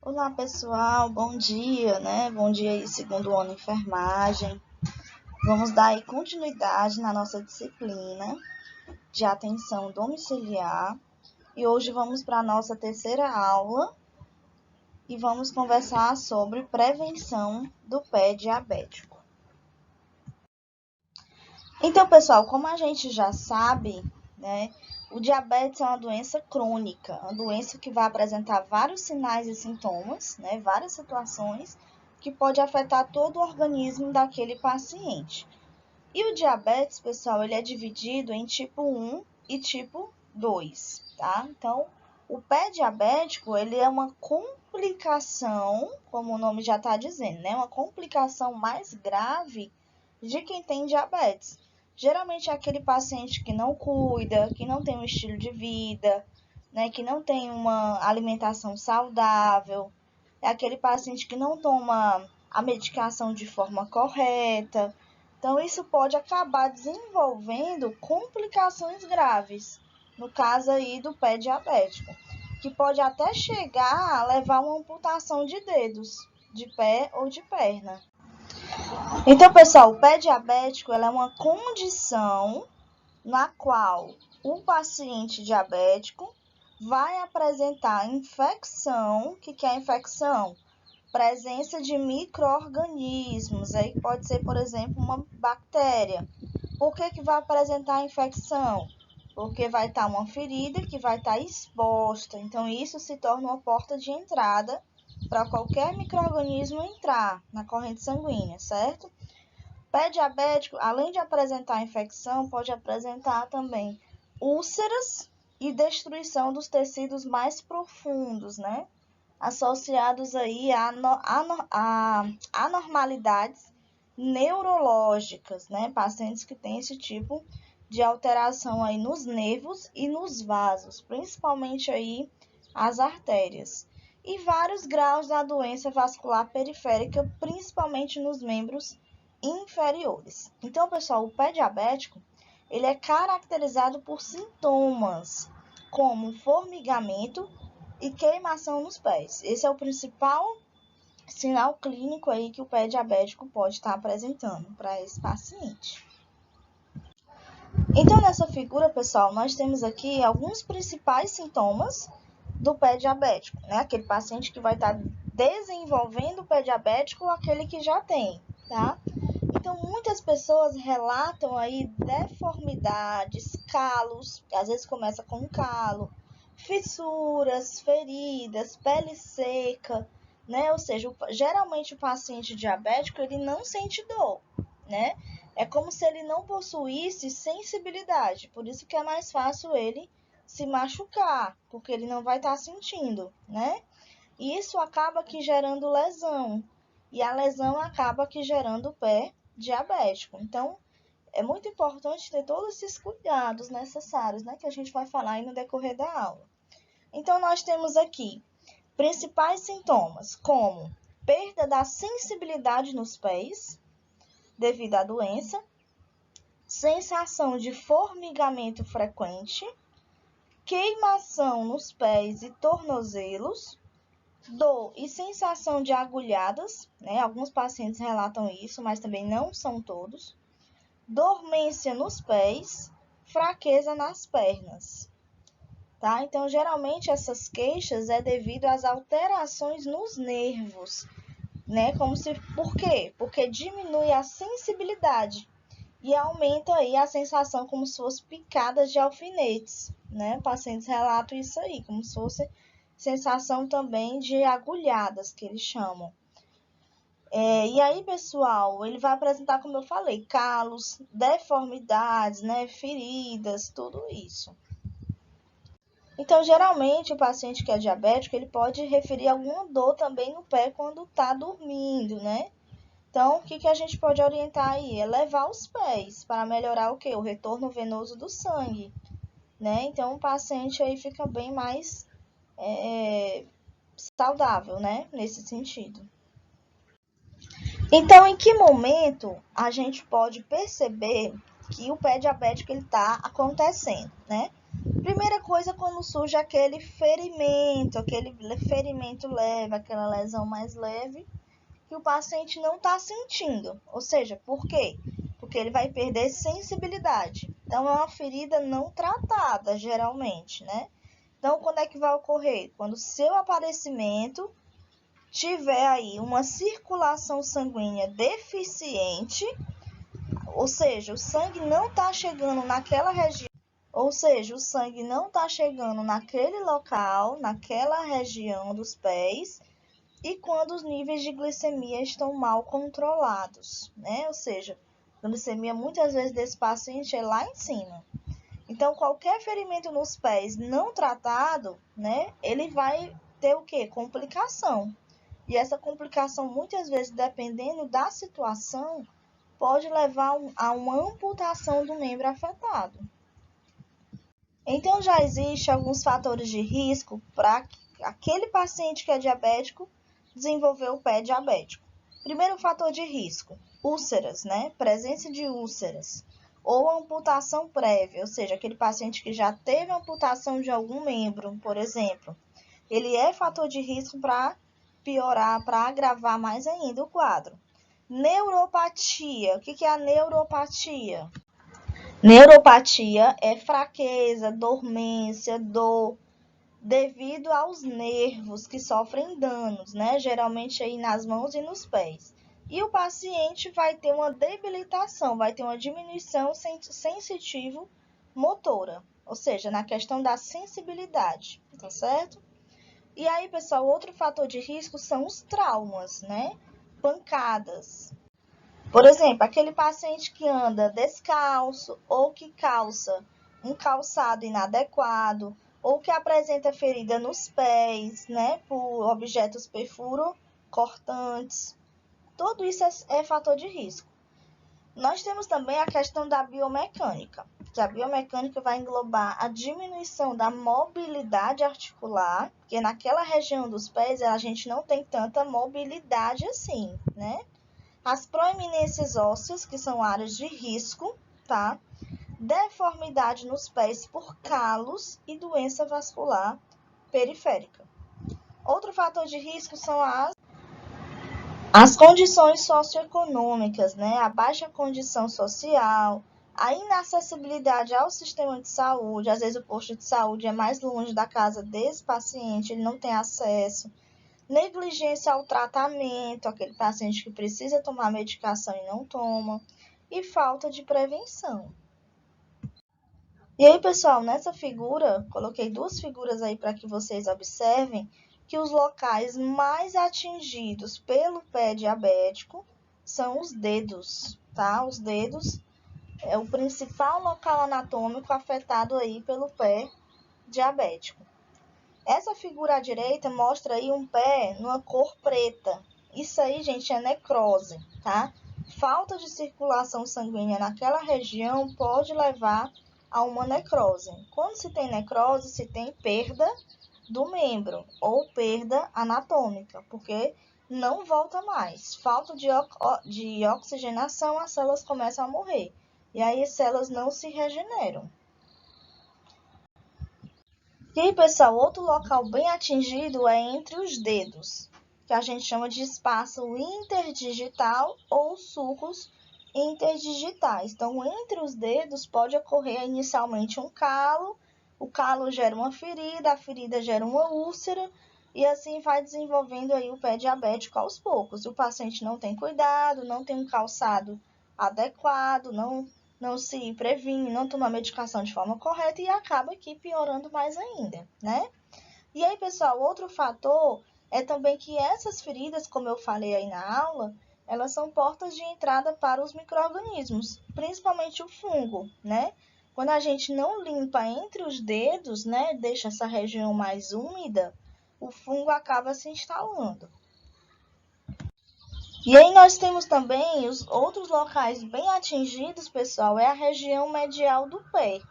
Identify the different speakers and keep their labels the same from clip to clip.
Speaker 1: Olá pessoal, bom dia, né? Bom dia aí, segundo ano enfermagem. Vamos dar aí continuidade na nossa disciplina de atenção domiciliar e hoje vamos para a nossa terceira aula e vamos conversar sobre prevenção do pé diabético. Então, pessoal, como a gente já sabe, né? O diabetes é uma doença crônica, uma doença que vai apresentar vários sinais e sintomas, né? Várias situações que pode afetar todo o organismo daquele paciente. E o diabetes, pessoal, ele é dividido em tipo 1 e tipo 2, tá? Então, o pé diabético, ele é uma complicação, como o nome já está dizendo, né? Uma complicação mais grave de quem tem diabetes. Geralmente é aquele paciente que não cuida, que não tem um estilo de vida, né? Que não tem uma alimentação saudável. É aquele paciente que não toma a medicação de forma correta. Então, isso pode acabar desenvolvendo complicações graves, no caso aí do pé diabético, que pode até chegar a levar a uma amputação de dedos, de pé ou de perna. Então, pessoal, o pé diabético ela é uma condição na qual o paciente diabético vai apresentar infecção. O que é a infecção? Presença de micro-organismos, aí pode ser, por exemplo, uma bactéria. Por que vai apresentar a infecção? Porque vai estar uma ferida que vai estar exposta, então isso se torna uma porta de entrada para qualquer micro-organismo entrar na corrente sanguínea, certo? Pé diabético, além de apresentar infecção, pode apresentar também úlceras e destruição dos tecidos mais profundos, né? Associados aí a anormalidades neurológicas, né? Pacientes que têm esse tipo de alteração aí nos nervos e nos vasos, principalmente aí as artérias. E vários graus da doença vascular periférica, principalmente nos membros inferiores. Então, pessoal, o pé diabético, ele é caracterizado por sintomas como formigamento e queimação nos pés. Esse é o principal sinal clínico aí que o pé diabético pode estar apresentando para esse paciente. Então, nessa figura, pessoal, nós temos aqui alguns principais sintomas do pé diabético, né? Aquele paciente que vai estar desenvolvendo o pé diabético ou aquele que já tem, tá? Então, muitas pessoas relatam aí deformidades, calos, que às vezes começa com um calo, fissuras, feridas, pele seca, né? Ou seja, geralmente o paciente diabético, ele não sente dor, né? É como se ele não possuísse sensibilidade, por isso que é mais fácil ele se machucar, porque ele não vai estar sentindo, né? E isso acaba aqui gerando lesão, e a lesão acaba aqui gerando o pé diabético. Então, é muito importante ter todos esses cuidados necessários, né, que a gente vai falar aí no decorrer da aula. Então, nós temos aqui principais sintomas, como perda da sensibilidade nos pés, devido à doença, sensação de formigamento frequente, queimação nos pés e tornozelos, dor e sensação de agulhadas, né? Alguns pacientes relatam isso, mas também não são todos. Dormência nos pés, fraqueza nas pernas, tá? Então, geralmente essas queixas é devido às alterações nos nervos, né? Por quê? Porque diminui a sensibilidade e aumenta aí a sensação como se fosse picadas de alfinetes, né? Pacientes relatam isso aí, como se fosse sensação também de agulhadas, que eles chamam. E aí, pessoal, ele vai apresentar, como eu falei, calos, deformidades, né? Feridas, tudo isso. Então, geralmente, o paciente que é diabético, ele pode referir alguma dor também no pé quando está dormindo, né? Então, o que a gente pode orientar aí? É levar os pés para melhorar o quê? O retorno venoso do sangue, né? Então, o paciente aí fica bem mais saudável, né? Nesse sentido. Então, em que momento a gente pode perceber que o pé diabético está acontecendo, né? Primeira coisa, quando surge aquele ferimento leve, aquela lesão mais leve, que o paciente não está sentindo. Ou seja, por quê? Porque ele vai perder sensibilidade. Então, é uma ferida não tratada, geralmente, né? Então, quando é que vai ocorrer? Quando o seu aparecimento tiver aí uma circulação sanguínea deficiente, ou seja, o sangue não está chegando naquela região, ou seja, o sangue não está chegando naquele local, naquela região dos pés, e quando os níveis de glicemia estão mal controlados, né? Ou seja, a glicemia muitas vezes desse paciente é lá em cima. Então, qualquer ferimento nos pés não tratado, né, ele vai ter o quê? Complicação. E essa complicação, muitas vezes, dependendo da situação, pode levar a uma amputação do membro afetado. Então, já existem alguns fatores de risco para aquele paciente que é diabético desenvolver o pé diabético. Primeiro fator de risco, úlceras, né? Presença de úlceras. Ou amputação prévia, ou seja, aquele paciente que já teve amputação de algum membro, por exemplo. Ele é fator de risco para piorar, para agravar mais ainda o quadro. Neuropatia. O que é a neuropatia? Neuropatia é fraqueza, dormência, dor, devido aos nervos que sofrem danos, né? Geralmente aí nas mãos e nos pés. E o paciente vai ter uma debilitação, vai ter uma diminuição sensitivo motora, ou seja, na questão da sensibilidade, tá certo? E aí, pessoal, outro fator de risco são os traumas, né? Pancadas. Por exemplo, aquele paciente que anda descalço ou que calça um calçado inadequado ou que apresenta ferida nos pés, né, por objetos perfuro-cortantes. Tudo isso é fator de risco. Nós temos também a questão da biomecânica, que a biomecânica vai englobar a diminuição da mobilidade articular, porque naquela região dos pés a gente não tem tanta mobilidade assim, né? As proeminências ósseas, que são áreas de risco, tá? Deformidade nos pés por calos e doença vascular periférica. Outro fator de risco são as condições socioeconômicas, né? A baixa condição social, a inacessibilidade ao sistema de saúde. Às vezes o posto de saúde é mais longe da casa desse paciente, ele não tem acesso. Negligência ao tratamento, aquele paciente que precisa tomar medicação e não toma, e falta de prevenção. E aí, pessoal, nessa figura, coloquei duas figuras aí para que vocês observem que os locais mais atingidos pelo pé diabético são os dedos, tá? Os dedos é o principal local anatômico afetado aí pelo pé diabético. Essa figura à direita mostra aí um pé numa cor preta. Isso aí, gente, é necrose, tá? Falta de circulação sanguínea naquela região pode levar a uma necrose. Quando se tem necrose, se tem perda do membro ou perda anatômica, porque não volta mais. Falta de oxigenação, as células começam a morrer. E aí as células não se regeneram. E aí, pessoal, outro local bem atingido é entre os dedos, que a gente chama de espaço interdigital ou sulcos interdigitais. Então, entre os dedos pode ocorrer inicialmente um calo, o calo gera uma ferida, a ferida gera uma úlcera, e assim vai desenvolvendo aí o pé diabético aos poucos. O paciente não tem cuidado, não tem um calçado adequado, não se previne, não toma a medicação de forma correta e acaba aqui piorando mais ainda, né? E aí, pessoal, outro fator é também que essas feridas, como eu falei aí na aula, elas são portas de entrada para os micro-organismos, principalmente o fungo, né? Quando a gente não limpa entre os dedos, né, deixa essa região mais úmida, o fungo acaba se instalando. E aí nós temos também os outros locais bem atingidos, pessoal, é a região medial do pé,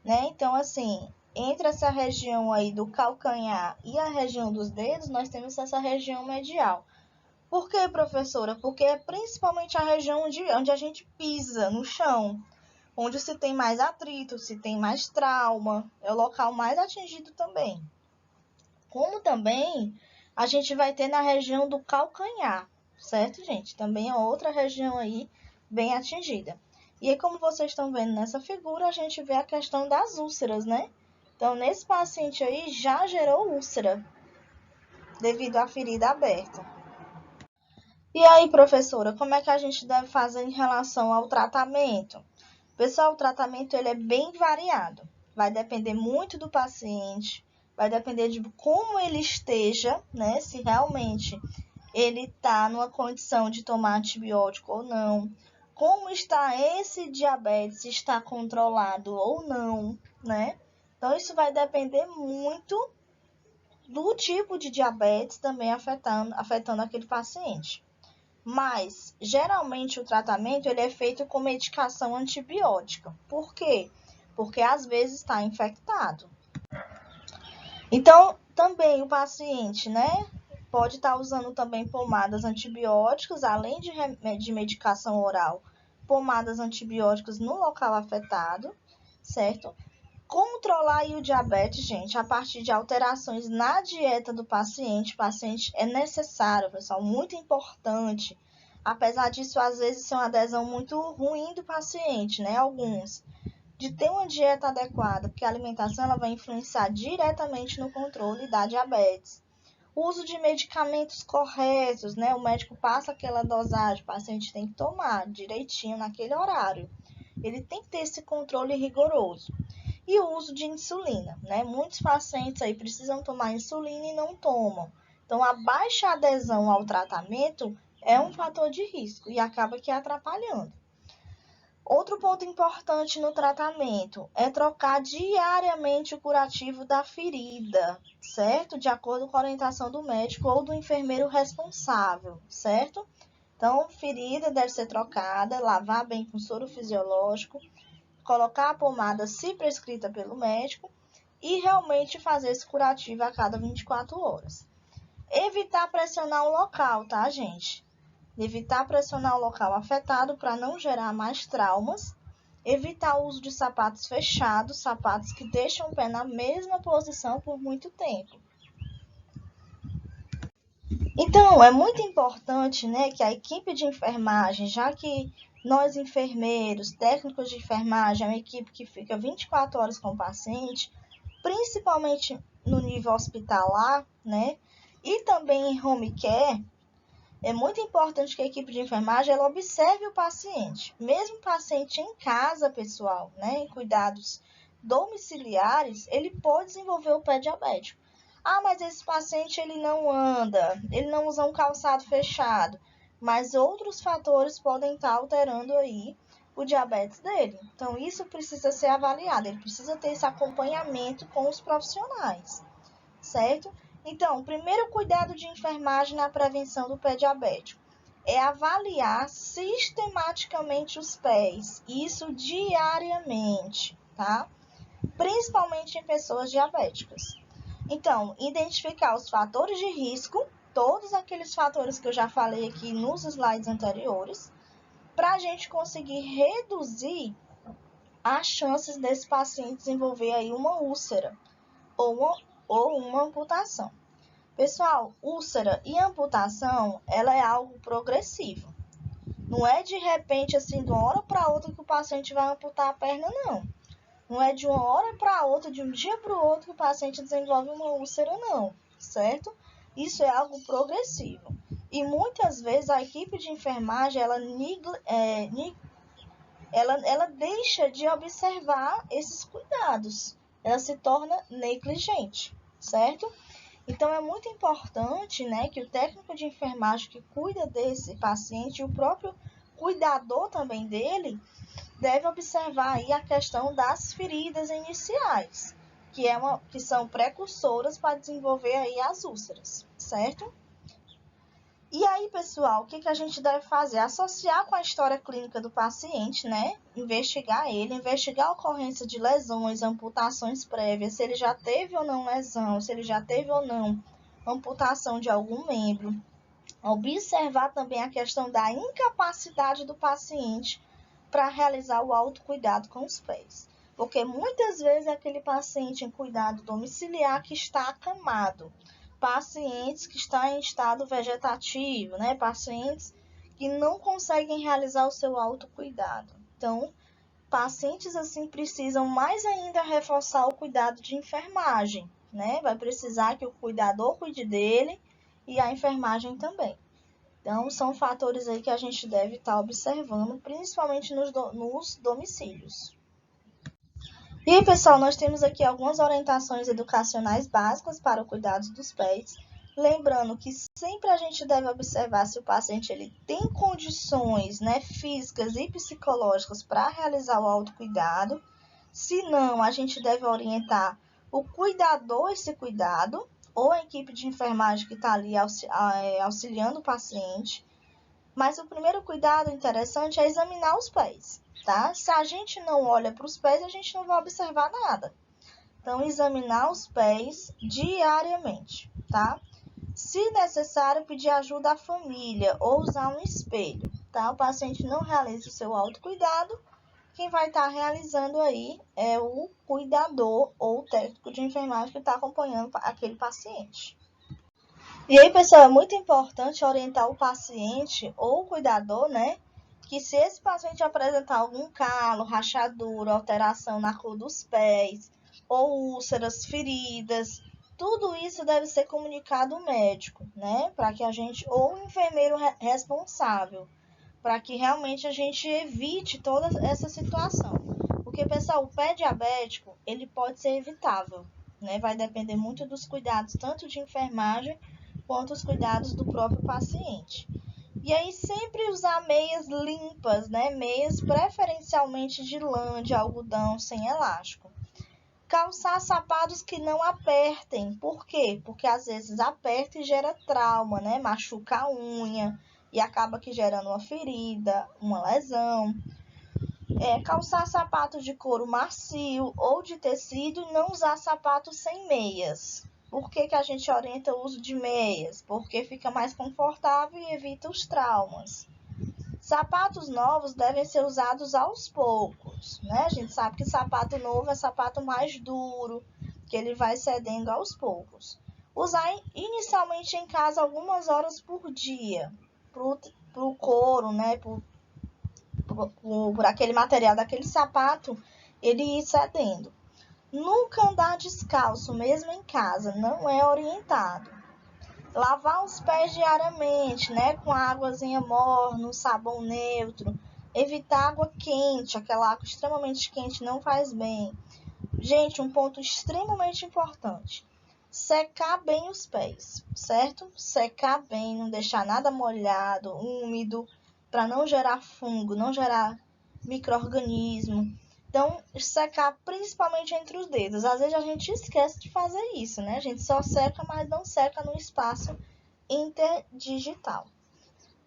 Speaker 1: né? Então, assim, entre essa região aí do calcanhar e a região dos dedos, nós temos essa região medial. Por quê, professora? Porque é principalmente a região onde a gente pisa no chão. onde se tem mais atrito, se tem mais trauma, é o local mais atingido também. Como também a gente vai ter na região do calcanhar, certo, gente? Também é outra região aí bem atingida. E aí, como vocês estão vendo nessa figura, a gente vê a questão das úlceras, né? Então, nesse paciente aí já gerou úlcera devido à ferida aberta. E aí, professora, como é que a gente deve fazer em relação ao tratamento? Pessoal, o tratamento ele é bem variado. Vai depender muito do paciente, vai depender de como ele esteja, né? Se realmente ele está numa condição de tomar antibiótico ou não, como está esse diabetes, se está controlado ou não, né? Então, isso vai depender muito do tipo de diabetes também afetando aquele paciente. Mas, geralmente, o tratamento ele é feito com medicação antibiótica. Por quê? Porque, às vezes, está infectado. Então, também o paciente, né, pode estar usando também pomadas antibióticas, além de medicação oral, pomadas antibióticas no local afetado, certo? Controlar aí o diabetes, gente, a partir de alterações na dieta do paciente. O paciente é necessário, pessoal, muito importante. Apesar disso, às vezes, ser uma adesão muito ruim do paciente, né? Alguns. De ter uma dieta adequada, porque a alimentação ela vai influenciar diretamente no controle da diabetes. O uso de medicamentos corretos, né? O médico passa aquela dosagem, o paciente tem que tomar direitinho naquele horário. Ele tem que ter esse controle rigoroso. E o uso de insulina, né? Muitos pacientes aí precisam tomar insulina e não tomam. Então, a baixa adesão ao tratamento é um fator de risco e acaba que atrapalhando. Outro ponto importante no tratamento é trocar diariamente o curativo da ferida, certo? De acordo com a orientação do médico ou do enfermeiro responsável, certo? Então, ferida deve ser trocada, lavar bem com soro fisiológico, colocar a pomada se prescrita pelo médico e realmente fazer esse curativo a cada 24 horas. Evitar pressionar o local, tá, gente? Evitar pressionar o local afetado para não gerar mais traumas. Evitar o uso de sapatos fechados, sapatos que deixam o pé na mesma posição por muito tempo. Então, é muito importante, né, que a equipe de enfermagem, já que nós enfermeiros, técnicos de enfermagem, é uma equipe que fica 24 horas com o paciente, principalmente no nível hospitalar, né, e também em home care, é muito importante que a equipe de enfermagem ela observe o paciente. Mesmo o paciente em casa, pessoal, né, em cuidados domiciliares, ele pode desenvolver o pé diabético. Ah, mas esse paciente ele não anda, ele não usa um calçado fechado, mas outros fatores podem estar alterando aí o diabetes dele. Então, isso precisa ser avaliado, ele precisa ter esse acompanhamento com os profissionais, certo? Então, o primeiro cuidado de enfermagem na prevenção do pé diabético é avaliar sistematicamente os pés, isso diariamente, tá? Principalmente em pessoas diabéticas. Então, identificar os fatores de risco, todos aqueles fatores que eu já falei aqui nos slides anteriores, para a gente conseguir reduzir as chances desse paciente desenvolver aí uma úlcera ou uma amputação. Pessoal, úlcera e amputação, ela é algo progressivo. Não é de repente, assim, de uma hora para outra que o paciente vai amputar a perna, não. Não é de uma hora para outra, de um dia para o outro, que o paciente desenvolve uma úlcera, não, certo? Isso é algo progressivo. E muitas vezes a equipe de enfermagem, ela deixa de observar esses cuidados. Ela se torna negligente, certo? Então, é muito importante, né, que o técnico de enfermagem que cuida desse paciente, e o próprio cuidador também dele, deve observar aí a questão das feridas iniciais, que são precursoras para desenvolver aí as úlceras, certo? E aí, pessoal, o que a gente deve fazer? Associar com a história clínica do paciente, né? Investigar a ocorrência de lesões, amputações prévias, se ele já teve ou não lesão, se ele já teve ou não amputação de algum membro. Observar também a questão da incapacidade do paciente para realizar o autocuidado com os pés. Porque muitas vezes é aquele paciente em cuidado domiciliar que está acamado, pacientes que estão em estado vegetativo, né? Pacientes que não conseguem realizar o seu autocuidado. Então, pacientes assim precisam mais ainda reforçar o cuidado de enfermagem, né? Vai precisar que o cuidador cuide dele e a enfermagem também. Então, são fatores aí que a gente deve estar observando, principalmente nos domicílios. E aí, pessoal, nós temos aqui algumas orientações educacionais básicas para o cuidado dos pés. Lembrando que sempre a gente deve observar se o paciente ele tem condições, né, físicas e psicológicas para realizar o autocuidado. Se não, a gente deve orientar o cuidador esse cuidado, ou a equipe de enfermagem que está ali auxiliando o paciente. Mas o primeiro cuidado interessante é examinar os pés, tá? Se a gente não olha para os pés, a gente não vai observar nada. Então, examinar os pés diariamente, tá? Se necessário, pedir ajuda à família ou usar um espelho, tá? O paciente não realiza o seu autocuidado, quem vai estar realizando aí é o cuidador ou o técnico de enfermagem que está acompanhando aquele paciente. E aí, pessoal, é muito importante orientar o paciente ou o cuidador, né? Que se esse paciente apresentar algum calo, rachadura, alteração na cor dos pés, ou úlceras, feridas, tudo isso deve ser comunicado ao médico, né? Para que a gente, ou o enfermeiro responsável, para que realmente a gente evite toda essa situação. Porque, pessoal, o pé diabético, ele pode ser evitável, né? Vai depender muito dos cuidados, tanto de enfermagem, quanto os cuidados do próprio paciente. E aí, sempre usar meias limpas, né? Meias preferencialmente de lã, de algodão, sem elástico. Calçar sapatos que não apertem. Por quê? Porque às vezes aperta e gera trauma, né? Machuca a unha e acaba que gerando uma ferida, uma lesão. Calçar sapatos de couro macio ou de tecido e não usar sapatos sem meias. Por que a gente orienta o uso de meias? Porque fica mais confortável e evita os traumas. Sapatos novos devem ser usados aos poucos, né? A gente sabe que sapato novo é sapato mais duro, que ele vai cedendo aos poucos. Usar inicialmente em casa algumas horas por dia, para o couro, né? Por aquele material daquele sapato, ele ir cedendo. Nunca andar descalço, mesmo em casa, não é orientado. Lavar os pés diariamente, né, com águazinha morna, sabão neutro. Evitar água quente, aquela água extremamente quente não faz bem. Gente, um ponto extremamente importante. Secar bem os pés, certo? Secar bem, não deixar nada molhado, úmido, para não gerar fungo, não gerar micro-organismo. Então, secar principalmente entre os dedos. Às vezes a gente esquece de fazer isso, né? A gente só seca, mas não seca no espaço interdigital.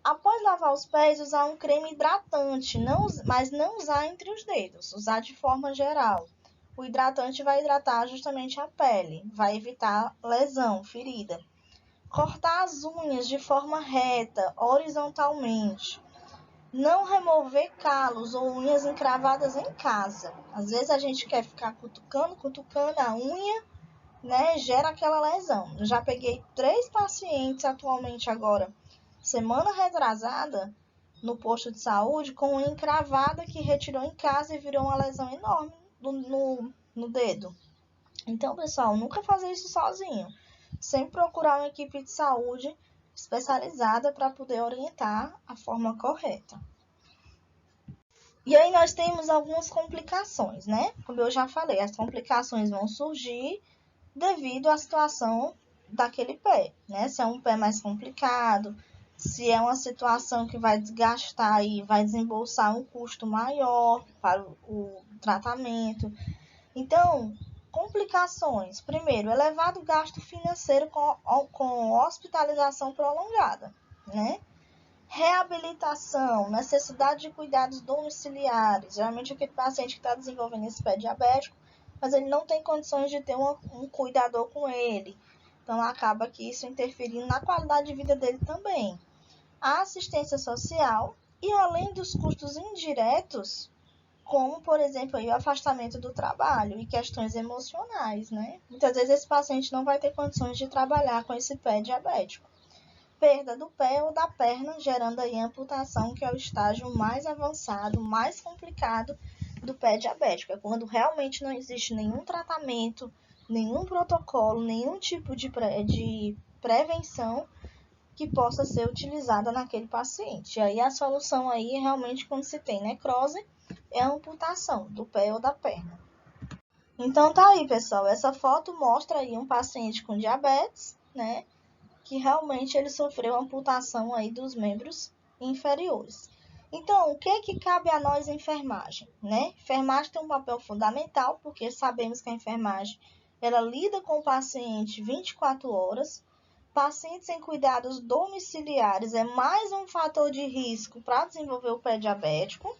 Speaker 1: Após lavar os pés, usar um creme hidratante, mas não usar entre os dedos, usar de forma geral. O hidratante vai hidratar justamente a pele, vai evitar lesão, ferida. Cortar as unhas de forma reta, horizontalmente. Não remover calos ou unhas encravadas em casa. Às vezes a gente quer ficar cutucando a unha, né? Gera aquela lesão. Eu já peguei 3 pacientes atualmente agora, semana retrasada, no posto de saúde, com unha encravada que retirou em casa e virou uma lesão enorme no dedo. Então, pessoal, nunca fazer isso sozinho. Sempre procurar uma equipe de saúde especializada para poder orientar a forma correta. E aí nós temos algumas complicações, né? Como eu já falei, as complicações vão surgir devido à situação daquele pé, né? Se é um pé mais complicado, se é uma situação que vai desgastar e vai desembolsar um custo maior para o tratamento. Então, complicações. Primeiro, elevado gasto financeiro com hospitalização prolongada, né? Reabilitação, necessidade de cuidados domiciliares. Geralmente aquele paciente que está desenvolvendo esse pé diabético, mas ele não tem condições de ter um cuidador com ele. Então, acaba que isso interferindo na qualidade de vida dele também. A assistência social, E além dos custos indiretos, como, por exemplo, aí, o afastamento do trabalho e questões emocionais, né? Muitas vezes esse paciente não vai ter condições de trabalhar com esse pé diabético. Perda do pé ou da perna, gerando aí amputação, que é o estágio mais avançado, mais complicado do pé diabético. É quando realmente não existe nenhum tratamento, nenhum protocolo, nenhum tipo de prevenção que possa ser utilizada naquele paciente. E aí a solução aí, realmente, quando se tem necrose, é a amputação do pé ou da perna. Então tá aí, pessoal, essa foto mostra aí um paciente com diabetes, né, que realmente ele sofreu amputação aí dos membros inferiores. Então, o que cabe a nós, enfermagem, né? Enfermagem tem um papel fundamental, porque sabemos que a enfermagem, ela lida com o paciente 24 horas. Pacientes em cuidados domiciliares é mais um fator de risco para desenvolver o pé diabético.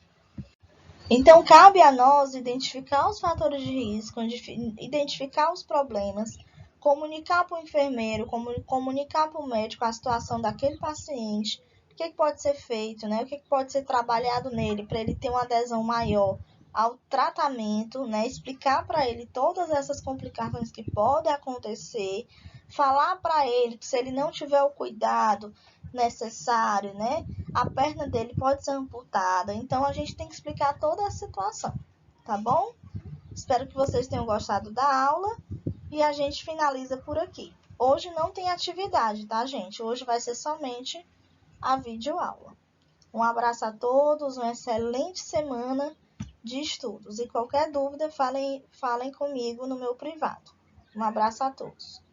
Speaker 1: Então, cabe a nós identificar os fatores de risco, identificar os problemas, comunicar para o enfermeiro, comunicar para o médico a situação daquele paciente, o que pode ser feito, né? O que pode ser trabalhado nele para ele ter uma adesão maior ao tratamento, né? Explicar para ele todas essas complicações que podem acontecer, falar para ele que se ele não tiver o cuidado necessário, né, a perna dele pode ser amputada. Então, a gente tem que explicar toda a situação, tá bom? Espero que vocês tenham gostado da aula e a gente finaliza por aqui. Hoje não tem atividade, tá, gente? Hoje vai ser somente a videoaula. Um abraço a todos, uma excelente semana de estudos. E qualquer dúvida, falem comigo no meu privado. Um abraço a todos.